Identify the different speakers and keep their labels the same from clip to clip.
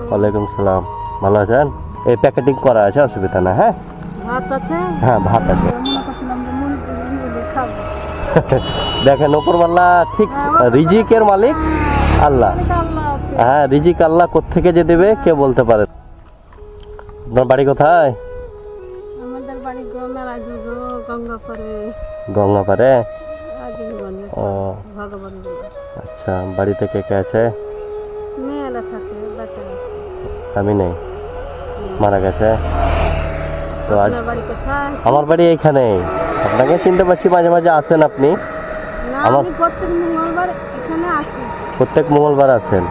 Speaker 1: ওয়ালাইকুম সালাম। ভালো আছেন? এই প্যাকেটিং করা আছে, অসুবিধা না। হ্যাঁ
Speaker 2: ভাত আছে?
Speaker 1: হ্যাঁ ভাত আছে।
Speaker 2: মনে করছিলাম যে মুরগি বলে খাবো।
Speaker 1: দেখেন উপরওয়ালা ঠিক রিজিকের মালিক আল্লাহ।
Speaker 2: আল্লাহ আছে।
Speaker 1: হ্যাঁ রিজিক আল্লাহ কোত্থেকে যে দেবে কে বলতে পারে। আপনার বাড়ি কোথায়?
Speaker 2: আমাদের বাড়ি মেলাজুগো গঙ্গাপাড়ে।
Speaker 1: গঙ্গাপাড়ে?
Speaker 2: আজিমগঞ্জে।
Speaker 1: ও
Speaker 2: ভগবান বলে।
Speaker 1: আচ্ছা, বাড়িতে কে কে আছে?
Speaker 2: মেয়েরা থাকে, বেটা আছে।
Speaker 1: স্বামী নেই, মারা গেছে। তো আজ
Speaker 2: আপনার বাড়ি কোথায়?
Speaker 1: আমার বাড়ি এইখানেই। আপনাকে চিনতে পারছি, মাঝে মাঝে আসেন আপনি।
Speaker 2: না,
Speaker 1: আমার-
Speaker 2: আমি প্রত্যেক মঙ্গলবার এখানে আসি।
Speaker 1: প্রত্যেক মঙ্গলবার আছেন।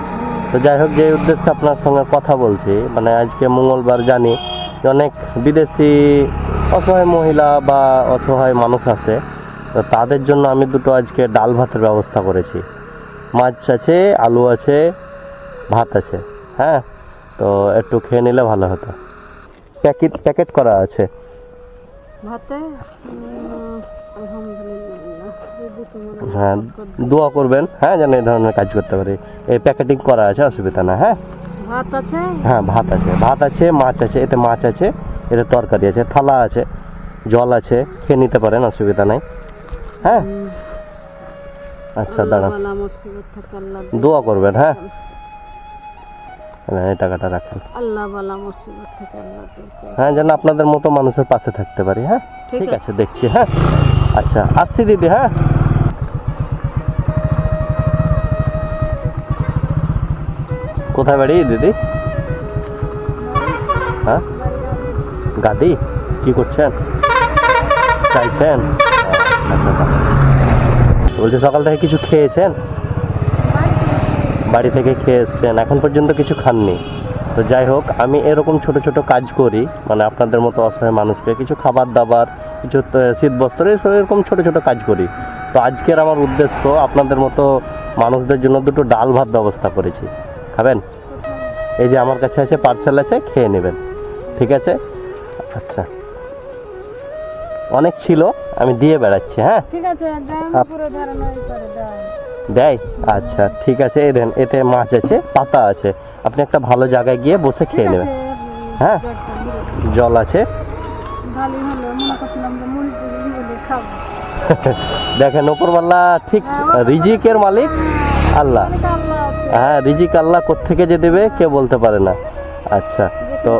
Speaker 1: তো যাই হোক, যে উদ্দেশ্যে আপনার সঙ্গে কথা বলছি, মানে আজকে মঙ্গলবার জানি যে অনেক বিদেশি অসহায় মহিলা বা অসহায় মানুষ আছে। তো তাদের জন্য আমি দুটো আজকে ডাল ভাতের ব্যবস্থা করেছি। মাছ আছে, আলু আছে, ভাত আছে। হ্যাঁ, তো একটু খেয়ে নিলে ভালো হতো। প্যাকেট করা আছে।
Speaker 2: ভাতে আলহামদুলিল্লাহ। যদি তোমার
Speaker 1: হ্যাঁ দোয়া করবেন, হ্যাঁ যেন এই ধরনের কাজ করতে পারি। এই প্যাকেটিং করা আছে, অসুবিধা না। হ্যাঁ
Speaker 2: ভাত আছে?
Speaker 1: হ্যাঁ ভাত আছে, ভাত আছে, মাছ আছে, এতে মাছ আছে, এতে তরকারি আছে, থালা আছে, জল আছে, খেয়ে নিতে পারেন, অসুবিধা নাই। হ্যাঁ আচ্ছা দাঁড়ান,
Speaker 2: আল্লাহ মুসিবত থেকে আল্লাহ
Speaker 1: দোয়া করবেন। হ্যাঁ এই টাকাটা রাখেন।
Speaker 2: আল্লাহ বালা মুসিবত থেকে আল্লাহ দূর করে।
Speaker 1: হ্যাঁ যেন আপনাদের মতো মানুষের পাশে থাকতে পারি। হ্যাঁ
Speaker 2: ঠিক
Speaker 1: ঠিক আছে, দেখছি। হ্যাঁ আচ্ছা, আসছি দিদি। হ্যাঁ কোথায় বাড়ি দিদি? হ্যাঁ গাদি কি করছেন? চাইছেন? আচ্ছা, বলছি সকাল থেকে কিছু খেয়েছেন? বাড়ি থেকে খেয়ে এসছেন, এখন পর্যন্ত কিছু খাননি। তো যাই হোক, আমি এরকম ছোট ছোট কাজ করি, মানে আপনাদের মতো অসহায় মানুষকে কিছু খাবার দাবার, কিছু শীত বস্ত্র, এরকম ছোট ছোট কাজ করি। তো আজকের আমার উদ্দেশ্য আপনাদের মতো মানুষদের জন্য দুটো ডাল ভাত ব্যবস্থা করেছি। খাবেন? এই যে আমার কাছে আছে, পার্সেল আছে, খেয়ে নেবেন। ঠিক আছে? আচ্ছা, অনেক ছিল, আমি দিয়ে বেড়াচ্ছি। হ্যাঁ
Speaker 2: ঠিক আছে, পুরো ধারণা করে দাও।
Speaker 1: দেয়? আচ্ছা ঠিক আছে। এই দেন, এতে মাছ আছে, পাতা আছে, আপনি একটা ভালো জায়গায় গিয়ে বসে খেয়ে নেবেন। হ্যাঁ জল আছে।
Speaker 2: ভালোই হলো, মনে করছিলাম যে মুরগি বলে খাবো।
Speaker 1: দেখেন উপরওয়ালা ঠিক রিজিকের মালিক আল্লাহ।
Speaker 2: আল্লাহ আছে।
Speaker 1: হ্যাঁ রিজিক আল্লাহ কোত্থেকে যে দেবে কে বলতে পারে না। আচ্ছা, তো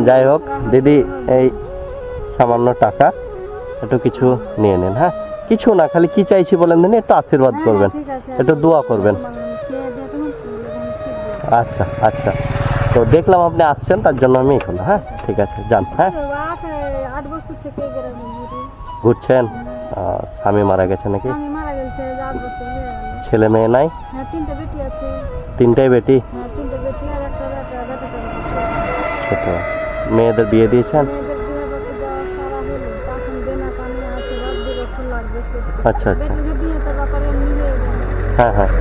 Speaker 1: যাই হোক দিদি, এই সামান্য টাকা একটু কিছু নিয়ে নেন। হ্যাঁ কিছু না, খালি কি চাইছি বলেন দিন, একটু আশীর্বাদ করবেন,
Speaker 2: ঠিক আছে,
Speaker 1: একটু দোয়া করবেন।
Speaker 2: খেয়ে দিয়ে তুমি ঠিক দেবে।
Speaker 1: আচ্ছা আচ্ছা, তো দেখলাম আপনি আসছেন, তার জন্য আমি এখন। হ্যাঁ ঠিক আছে, যান। হ্যাঁ
Speaker 2: 8 বছর থেকে এই গ্রামে ঘুরি।
Speaker 1: ঘুরছেন? স্বামী মারা গেছে নাকি?
Speaker 2: স্বামী মারা গেছে, 8 বছর হয়ে গেল।
Speaker 1: ছেলে মেয়ে নাই?
Speaker 2: হ্যাঁ 3টে বেটি আছে।
Speaker 1: তিনটাই বেটি?
Speaker 2: হ্যাঁ 3টে বেটি আর একটা বেটা। বেটাটা
Speaker 1: ছোট। মেয়েদের বিয়ে দিয়েছেন?
Speaker 2: মেয়েদের বিয়ে বাড়ি দেওয়া সারা হলো, এখন দেনা পানি আছে, বাপ 2 বছর লাগবে সে।
Speaker 1: আচ্ছা আচ্ছা,
Speaker 2: বেটিকে বিয়ে তো ব্যাপারে এমনি হয়ে যাবে।
Speaker 1: হ্যাঁ হ্যাঁ,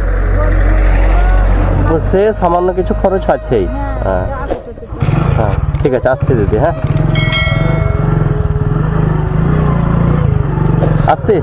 Speaker 1: তো সে সামান্য কিছু খরচ আছেই। হ্যাঁ হ্যাঁ ঠিক আছে, আসছি দিদি। হ্যাঁ আসছি।